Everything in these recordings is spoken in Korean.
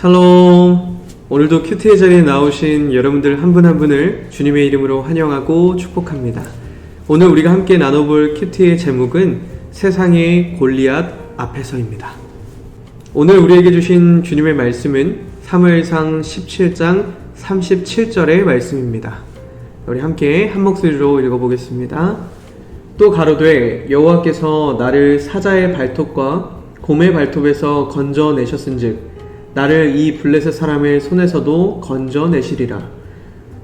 샬롬. 오늘도 큐티의 자리에 나오신 여러분들 한 분 한 분을 주님의 이름으로 환영하고 축복합니다. 오늘 우리가 함께 나눠볼 큐티의 제목은 세상의 골리앗 앞에서입니다. 오늘 우리에게 주신 주님의 말씀은 사무엘상 17장 37절의 말씀입니다. 우리 함께 한 목소리로 읽어보겠습니다. 또 가로되 여호와께서 나를 사자의 발톱과 곰의 발톱에서 건져내셨은즉 나를 이 블레셋 사람의 손에서도 건져내시리라.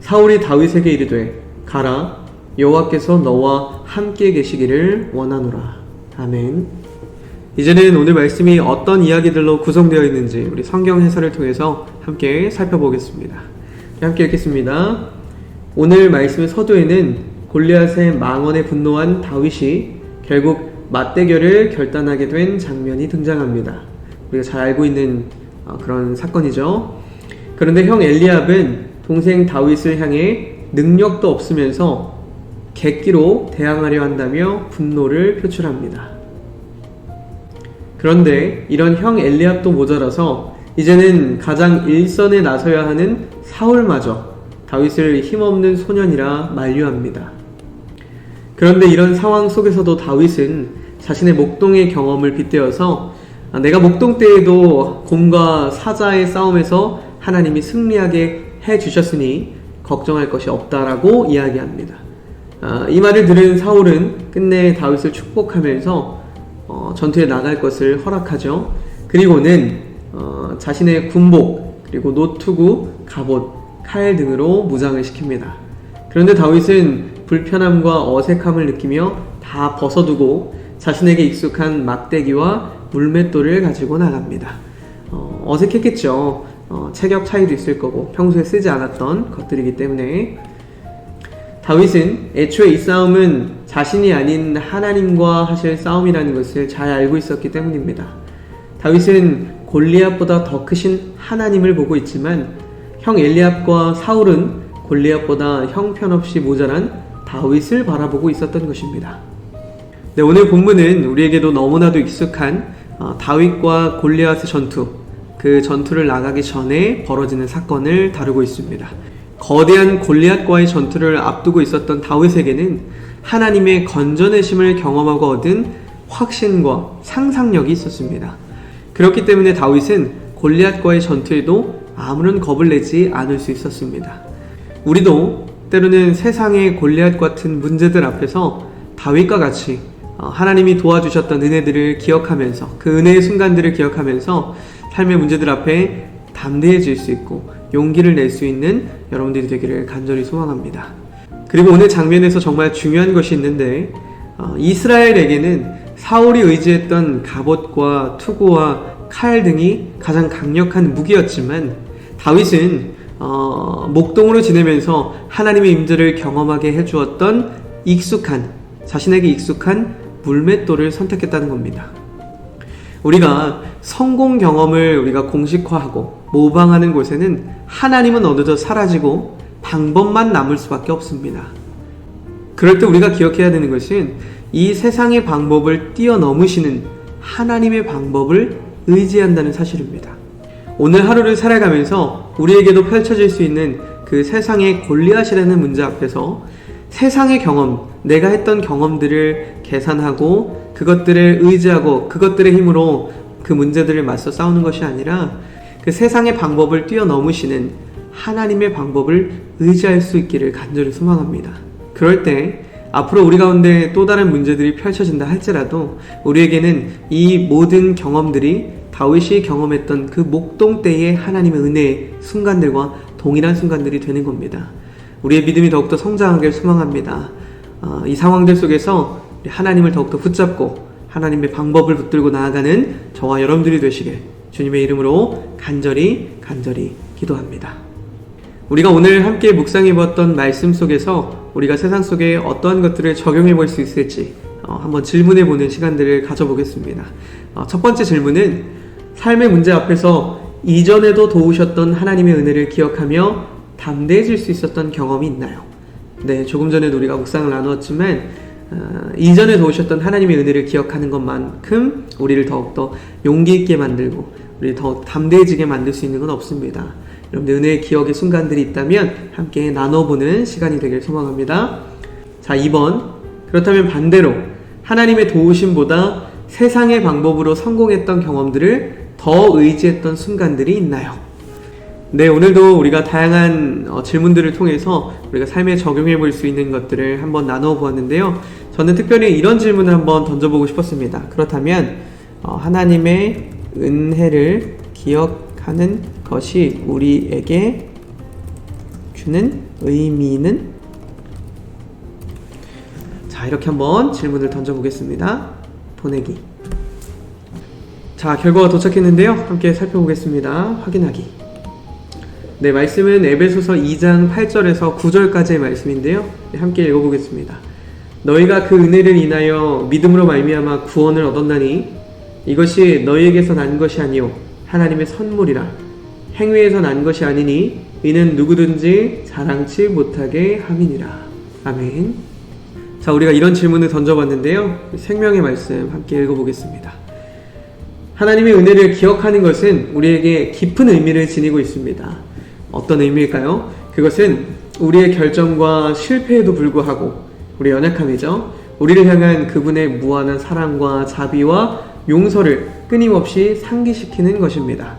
사울이 다윗에게 이르되 가라, 여호와께서 너와 함께 계시기를 원하노라. 아멘. 이제는 오늘 말씀이 어떤 이야기들로 구성되어 있는지 우리 성경 해설을 통해서 함께 살펴보겠습니다. 함께 읽겠습니다. 오늘 말씀의 서두에는 골리앗의 망언에 분노한 다윗이 결국 맞대결을 결단하게 된 장면이 등장합니다. 우리가 잘 알고 있는 그런 사건이죠. 그런데 형 엘리압은 동생 다윗을 향해 능력도 없으면서 객기로 대항하려 한다며 분노를 표출합니다. 그런데 이런 형 엘리압도 모자라서 이제는 가장 일선에 나서야 하는 사울마저 다윗을 힘없는 소년이라 만류합니다. 그런데 이런 상황 속에서도 다윗은 자신의 목동의 경험을 빗대어서 내가 목동 때에도 곰과 사자의 싸움에서 하나님이 승리하게 해주셨으니 걱정할 것이 없다라고 이야기합니다. 이 말을 들은 사울은 끝내 다윗을 축복하면서 전투에 나갈 것을 허락하죠. 그리고는 자신의 군복, 그리고 노투구, 갑옷, 칼 등으로 무장을 시킵니다. 그런데 다윗은 불편함과 어색함을 느끼며 다 벗어두고 자신에게 익숙한 막대기와 물맷돌을 가지고 나갑니다. 어색했겠죠. 체격 차이도 있을 거고 평소에 쓰지 않았던 것들이기 때문에 다윗은 애초에 이 싸움은 자신이 아닌 하나님과 하실 싸움이라는 것을 잘 알고 있었기 때문입니다. 다윗은 골리앗보다 더 크신 하나님을 보고 있지만 형 엘리압과 사울은 골리앗보다 형편없이 모자란 다윗을 바라보고 있었던 것입니다. 네, 오늘 본문은 우리에게도 너무나도 익숙한 다윗과 골리앗의 전투, 그 전투를 나가기 전에 벌어지는 사건을 다루고 있습니다. 거대한 골리앗과의 전투를 앞두고 있었던 다윗에게는 하나님의 건져내심을 경험하고 얻은 확신과 상상력이 있었습니다. 그렇기 때문에 다윗은 골리앗과의 전투에도 아무런 겁을 내지 않을 수 있었습니다. 우리도 때로는 세상의 골리앗 같은 문제들 앞에서 다윗과 같이 하나님이 도와주셨던 은혜들을 기억하면서 그 은혜의 순간들을 기억하면서 삶의 문제들 앞에 담대해질 수 있고 용기를 낼 수 있는 여러분들이 되기를 간절히 소망합니다. 그리고 오늘 장면에서 정말 중요한 것이 있는데 이스라엘에게는 사울이 의지했던 갑옷과 투구와 칼 등이 가장 강력한 무기였지만 다윗은 목동으로 지내면서 하나님의 임재를 경험하게 해주었던 자신에게 익숙한 물맷돌을 선택했다는 겁니다. 우리가 성공 경험을 우리가 공식화하고 모방하는 곳에는 하나님은 어느덧 사라지고 방법만 남을 수밖에 없습니다. 그럴 때 우리가 기억해야 되는 것은 이 세상의 방법을 뛰어넘으시는 하나님의 방법을 의지한다는 사실입니다. 오늘 하루를 살아가면서 우리에게도 펼쳐질 수 있는 그 세상의 골리앗이라는 문제 앞에서 세상의 경험, 내가 했던 경험들을 계산하고 그것들을 의지하고 그것들의 힘으로 그 문제들을 맞서 싸우는 것이 아니라 그 세상의 방법을 뛰어넘으시는 하나님의 방법을 의지할 수 있기를 간절히 소망합니다. 그럴 때 앞으로 우리 가운데 또 다른 문제들이 펼쳐진다 할지라도 우리에게는 이 모든 경험들이 다윗이 경험했던 그 목동 때의 하나님의 은혜의 순간들과 동일한 순간들이 되는 겁니다. 우리의 믿음이 더욱더 성장하길 소망합니다. 이 상황들 속에서 하나님을 더욱더 붙잡고 하나님의 방법을 붙들고 나아가는 저와 여러분들이 되시길 주님의 이름으로 간절히 기도합니다. 우리가 오늘 함께 묵상해봤던 말씀 속에서 우리가 세상 속에 어떠한 것들을 적용해 볼 수 있을지 한번 질문해보는 시간들을 가져보겠습니다. 첫 번째 질문은 삶의 문제 앞에서 이전에도 도우셨던 하나님의 은혜를 기억하며 담대해질 수 있었던 경험이 있나요? 네, 조금 전에도 우리가 묵상을 나누었지만 이전에 도우셨던 하나님의 은혜를 기억하는 것만큼 우리를 더욱더 용기 있게 만들고 우리 더 담대해지게 만들 수 있는 건 없습니다. 여러분들 은혜의 기억의 순간들이 있다면 함께 나눠보는 시간이 되길 소망합니다. 자, 2번. 그렇다면 반대로 하나님의 도우심보다 세상의 방법으로 성공했던 경험들을 더 의지했던 순간들이 있나요? 네, 오늘도 우리가 다양한 질문들을 통해서 우리가 삶에 적용해 볼 수 있는 것들을 한번 나눠 보았는데요. 저는 특별히 이런 질문을 한번 던져보고 싶었습니다. 그렇다면 하나님의 은혜를 기억하는 것이 우리에게 주는 의미는? 자, 이렇게 한번 질문을 던져보겠습니다. 보내기. 자, 결과가 도착했는데요. 함께 살펴보겠습니다. 확인하기. 네, 말씀은 에베소서 2장 8절에서 9절까지의 말씀인데요. 네, 함께 읽어보겠습니다. 너희가 그 은혜를 인하여 믿음으로 말미암아 구원을 얻었나니 이것이 너희에게서 난 것이 아니요 하나님의 선물이라. 행위에서 난 것이 아니니 이는 누구든지 자랑치 못하게 함이니라. 아멘. 자, 우리가 이런 질문을 던져봤는데요. 생명의 말씀 함께 읽어보겠습니다. 하나님의 은혜를 기억하는 것은 우리에게 깊은 의미를 지니고 있습니다. 어떤 의미일까요? 그것은 우리의 결정과 실패에도 불구하고 우리의 연약함이죠. 우리를 향한 그분의 무한한 사랑과 자비와 용서를 끊임없이 상기시키는 것입니다.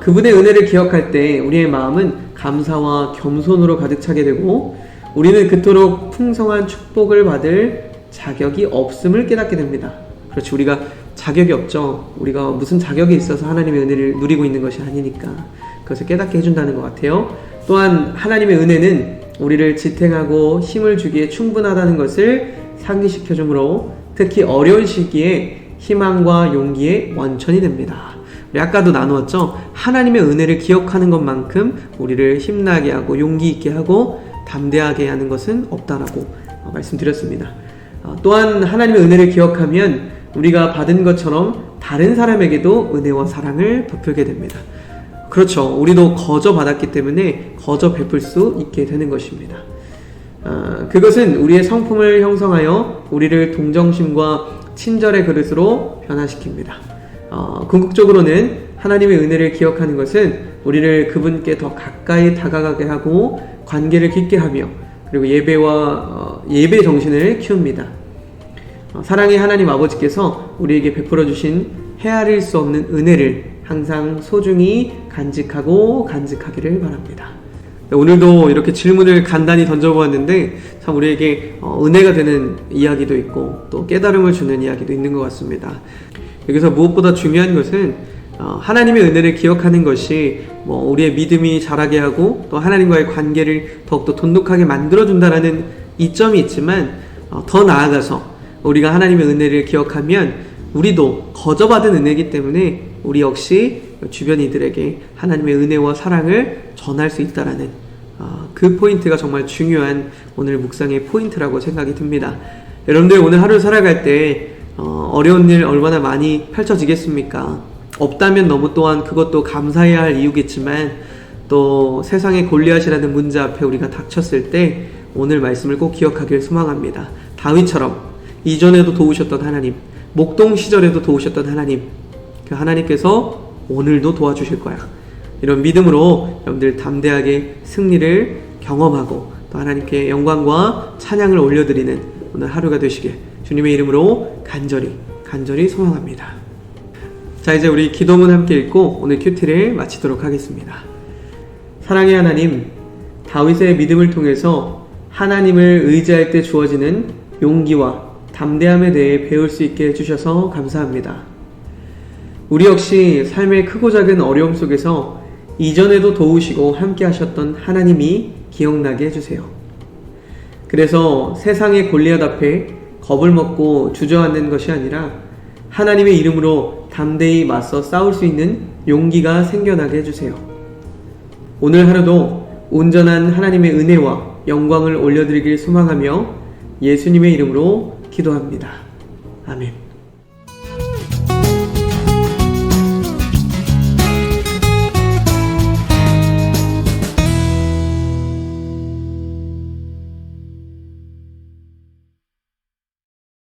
그분의 은혜를 기억할 때 우리의 마음은 감사와 겸손으로 가득 차게 되고 우리는 그토록 풍성한 축복을 받을 자격이 없음을 깨닫게 됩니다. 그렇지, 우리가 자격이 없죠. 우리가 무슨 자격이 있어서 하나님의 은혜를 누리고 있는 것이 아니니까 그것을 깨닫게 해준다는 것 같아요. 또한 하나님의 은혜는 우리를 지탱하고 힘을 주기에 충분하다는 것을 상기시켜주므로 특히 어려운 시기에 희망과 용기의 원천이 됩니다. 우리 아까도 나누었죠. 하나님의 은혜를 기억하는 것만큼 우리를 힘나게 하고 용기 있게 하고 담대하게 하는 것은 없다라고 말씀드렸습니다. 또한 하나님의 은혜를 기억하면 우리가 받은 것처럼 다른 사람에게도 은혜와 사랑을 베풀게 됩니다. 그렇죠. 우리도 거저 받았기 때문에 거저 베풀 수 있게 되는 것입니다. 그것은 우리의 성품을 형성하여 우리를 동정심과 친절의 그릇으로 변화시킵니다. 궁극적으로는 하나님의 은혜를 기억하는 것은 우리를 그분께 더 가까이 다가가게 하고 관계를 깊게 하며 그리고 예배 정신을 키웁니다. 사랑의 하나님 아버지께서 우리에게 베풀어 주신 헤아릴 수 없는 은혜를 항상 소중히 간직하고 간직하기를 바랍니다. 오늘도 이렇게 질문을 간단히 던져보았는데 참 우리에게 은혜가 되는 이야기도 있고 또 깨달음을 주는 이야기도 있는 것 같습니다. 여기서 무엇보다 중요한 것은 하나님의 은혜를 기억하는 것이 우리의 믿음이 자라게 하고 또 하나님과의 관계를 더욱더 돈독하게 만들어준다는 이점이 있지만 더 나아가서 우리가 하나님의 은혜를 기억하면 우리도 거저받은 은혜이기 때문에 우리 역시 주변 이들에게 하나님의 은혜와 사랑을 전할 수 있다라는 그 포인트가 정말 중요한 오늘 묵상의 포인트라고 생각이 듭니다. 여러분들 오늘 하루 살아갈 때 어려운 일 얼마나 많이 펼쳐지겠습니까? 없다면 너무 또한 그것도 감사해야 할 이유겠지만 또 세상의 골리앗이라는 문제 앞에 우리가 닥쳤을 때 오늘 말씀을 꼭 기억하길 소망합니다. 다윗처럼 이전에도 도우셨던 하나님, 목동 시절에도 도우셨던 하나님, 그 하나님께서 오늘도 도와주실 거야. 이런 믿음으로 여러분들 담대하게 승리를 경험하고 또 하나님께 영광과 찬양을 올려드리는 오늘 하루가 되시길 주님의 이름으로 간절히 소망합니다. 자, 이제 우리 기도문 함께 읽고 오늘 큐티를 마치도록 하겠습니다. 사랑의 하나님, 다윗의 믿음을 통해서 하나님을 의지할 때 주어지는 용기와 담대함에 대해 배울 수 있게 해주셔서 감사합니다. 우리 역시 삶의 크고 작은 어려움 속에서 이전에도 도우시고 함께 하셨던 하나님이 기억나게 해주세요. 그래서 세상의 골리앗 앞에 겁을 먹고 주저앉는 것이 아니라 하나님의 이름으로 담대히 맞서 싸울 수 있는 용기가 생겨나게 해주세요. 오늘 하루도 온전한 하나님의 은혜와 영광을 올려드리길 소망하며 예수님의 이름으로 기도합니다. 아멘.